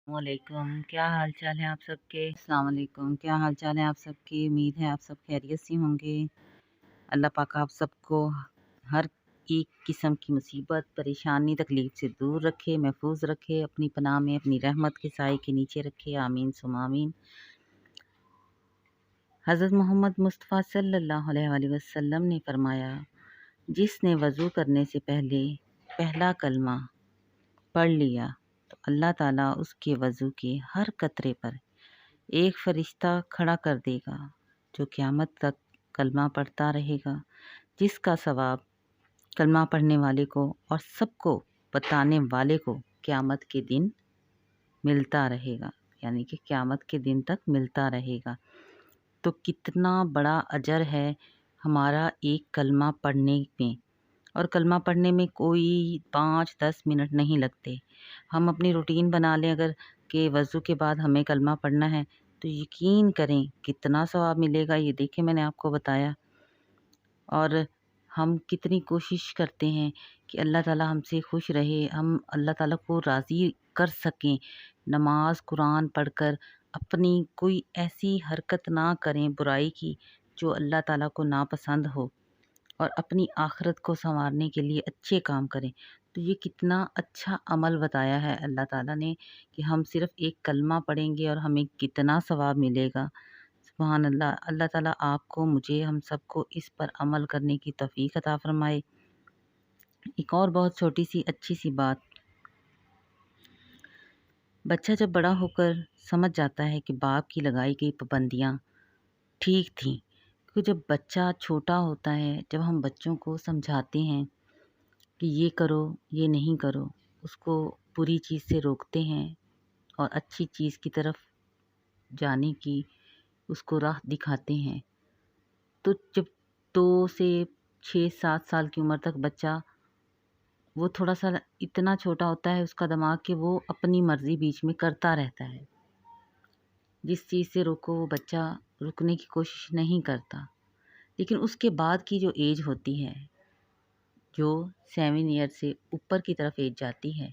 वालेकुम, क्या हाल चाल है आप सबके। अस्सलाम वालेकुम, क्या हाल चाल है आप सबके। उम्मीद है आप सब खैरियत से होंगे। अल्लाह पाक आप सबको हर एक किस्म की मुसीबत, परेशानी, तकलीफ से दूर रखे, महफूज रखे, अपनी पनाह में, अपनी रहमत के साए के नीचे रखे। आमीन सुम्मा आमीन। हज़रत मोहम्मद मुस्तफ़ा सल्लल्लाहु अलैहि वसल्लम ने फरमाया, जिसने वज़ू करने से पहले पहला कलमा पढ़ लिया तो अल्लाह ताला उसके वज़ू के हर कतरे पर एक फ़रिश्ता खड़ा कर देगा जो क़यामत तक कलमा पढ़ता रहेगा, जिसका सवाब कलमा पढ़ने वाले को और सबको बताने वाले को क़यामत के दिन मिलता रहेगा, यानी कि क़यामत के दिन तक मिलता रहेगा। तो कितना बड़ा अजर है हमारा एक कलमा पढ़ने में। और कलमा पढ़ने में कोई 5-10 मिनट नहीं लगते। हम अपनी रूटीन बना लें अगर कि वज़ू के बाद हमें कलमा पढ़ना है, तो यकीन करें कितना सवाब मिलेगा। ये देखें, मैंने आपको बताया। और हम कितनी कोशिश करते हैं कि अल्लाह ताला हमसे खुश रहे, हम अल्लाह ताला को राज़ी कर सकें। नमाज कुरान पढ़कर अपनी कोई ऐसी हरकत ना करें बुराई की जो अल्लाह ताला को नापसंद हो, और अपनी आखिरत को संवारने के लिए अच्छे काम करें। तो ये कितना अच्छा अमल बताया है अल्लाह ताला ने कि हम सिर्फ़ एक कलमा पढ़ेंगे और हमें कितना सवाब मिलेगा। सुभान अल्लाह। अल्लाह ताला आपको, मुझे, हम सबको इस पर अमल करने की तौफ़ीक अता फ़रमाए। एक और बहुत छोटी सी अच्छी सी बात, बच्चा जब बड़ा होकर समझ जाता है कि बाप की लगाई गई पाबंदियाँ ठीक थीं। क्योंकि जब बच्चा छोटा होता है, जब हम बच्चों को समझाते हैं कि ये करो, ये नहीं करो, उसको बुरी चीज़ से रोकते हैं और अच्छी चीज़ की तरफ जाने की उसको राह दिखाते हैं, तो जब 2 से 6-7 साल की उम्र तक बच्चा, वो थोड़ा-सा इतना छोटा होता है उसका दिमाग कि वो अपनी मर्ज़ी बीच में करता रहता है। जिस चीज़ से रोको वो बच्चा रुकने की कोशिश नहीं करता। लेकिन उसके बाद की जो एज होती है, जो 7 ईयर से ऊपर की तरफ एज जाती है,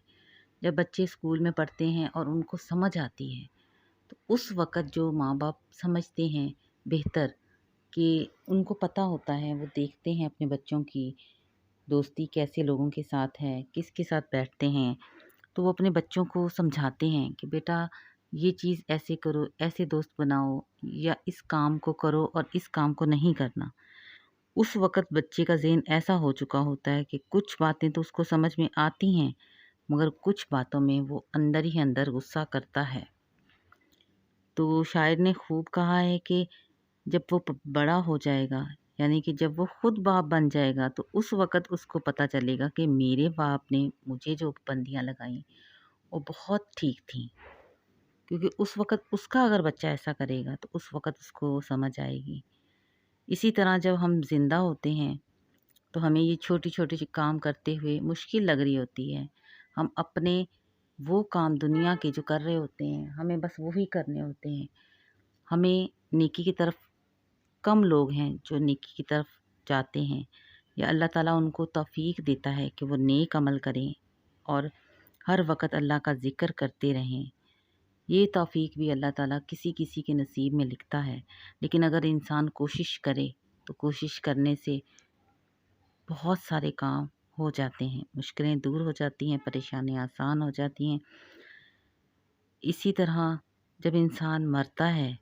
जब बच्चे स्कूल में पढ़ते हैं और उनको समझ आती है, तो उस वक़्त जो माँ-बाप समझते हैं बेहतर, कि उनको पता होता है, वो देखते हैं अपने बच्चों की दोस्ती कैसे लोगों के साथ है, किसके साथ बैठते हैं, तो वो अपने बच्चों को समझाते हैं कि बेटा ये चीज़ ऐसे करो, ऐसे दोस्त बनाओ, या इस काम को करो और इस काम को नहीं करना। उस वक़्त बच्चे का ज़हन ऐसा हो चुका होता है कि कुछ बातें तो उसको समझ में आती हैं, मगर कुछ बातों में वो अंदर ही अंदर गुस्सा करता है। तो शायर ने खूब कहा है कि जब वो बड़ा हो जाएगा, यानी कि जब वो खुद बाप बन जाएगा, तो उस वक़्त उसको पता चलेगा कि मेरे बाप ने मुझे जो पाबंदियाँ लगाई वो बहुत ठीक थी। क्योंकि उस वक़्त उसका अगर बच्चा ऐसा करेगा तो उस वक़्त उसको समझ आएगी। इसी तरह जब हम ज़िंदा होते हैं तो हमें ये छोटी-छोटी काम करते हुए मुश्किल लग रही होती है। हम अपने वो काम दुनिया के जो कर रहे होते हैं, हमें बस वही करने होते हैं। हमें नेकी की तरफ, कम लोग हैं जो नेकी की तरफ जाते हैं, या अल्लाह ताला उनको तौफ़ीक देता है कि वो नेक अमल करें और हर वक़्त अल्लाह का ज़िक्र करते रहें। ये तौफ़ीक भी अल्लाह ताला किसी-किसी के नसीब में लिखता है। लेकिन अगर इंसान कोशिश करे तो कोशिश करने से बहुत सारे काम हो जाते हैं, मुश्किलें दूर हो जाती हैं, परेशानियाँ आसान हो जाती हैं। इसी तरह जब इंसान मरता है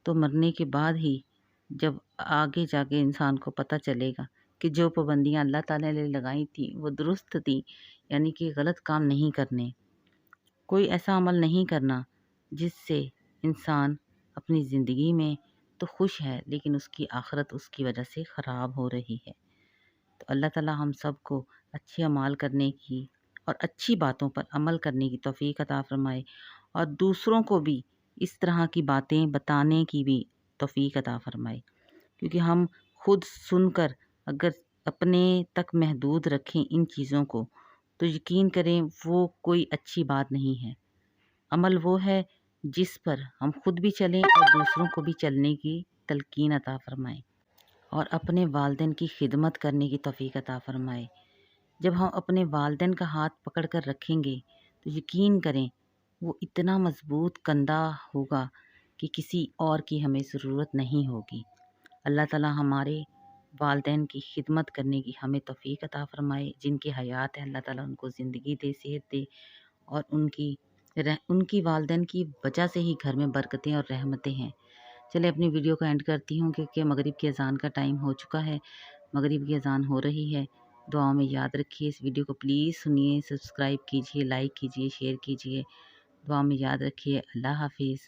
तो मरने के बाद ही जब आगे जाके इंसान को पता चलेगा कि जो पाबंदियाँ अल्लाह ताला ने लगाई थी वो दुरुस्त थी, यानी कि गलत काम नहीं करने, कोई ऐसा अमल नहीं करना जिससे इंसान अपनी ज़िंदगी में तो खुश है लेकिन उसकी आखिरत उसकी वजह से ख़राब हो रही है। तो अल्लाह ताला हम सबको अच्छे अमाल करने की और अच्छी बातों पर अमल करने की तौफ़ीक अता फ़रमाए, और दूसरों को भी इस तरह की बातें बताने की भी तौफ़ीक अता फ़रमाए। क्योंकि हम खुद सुनकर अगर अपने तक महदूद रखें इन चीज़ों को, तो यकीन करें वो कोई अच्छी बात नहीं है। अमल वो है जिस पर हम खुद भी चलें और दूसरों को भी चलने की तलकीन अता फ़रमाएँ, और अपने वालिदैन की खिदमत करने की तौफ़ीक अता फ़रमाए। जब हम अपने वालिदैन का हाथ पकड़ कर रखेंगे तो यकीन करें وہ اتنا مضبوط کندھا ہوگا کہ کسی اور کی ہمیں ضرورت نہیں ہوگی۔ اللہ تعالیٰ ہمارے والدین کی خدمت کرنے کی ہمیں توفیق عطا فرمائے۔ جن کی حیات ہے اللہ تعالیٰ ان کو زندگی دے، صحت دے، اور ان کی والدین کی وجہ سے ہی گھر میں برکتیں اور رحمتیں ہیں۔ چلے اپنی ویڈیو کو اینڈ کرتی ہوں کیونکہ مغرب کی اذان کا ٹائم ہو چکا ہے، مغرب کی اذان ہو رہی ہے۔ دعاؤں میں یاد رکھیے، اس ویڈیو کو پلیز سنیے، سبسکرائب کیجیے، لائک کیجیے، شیئر کیجیے۔ دعاؤں میں یاد رکھیے۔ اللہ حافظ۔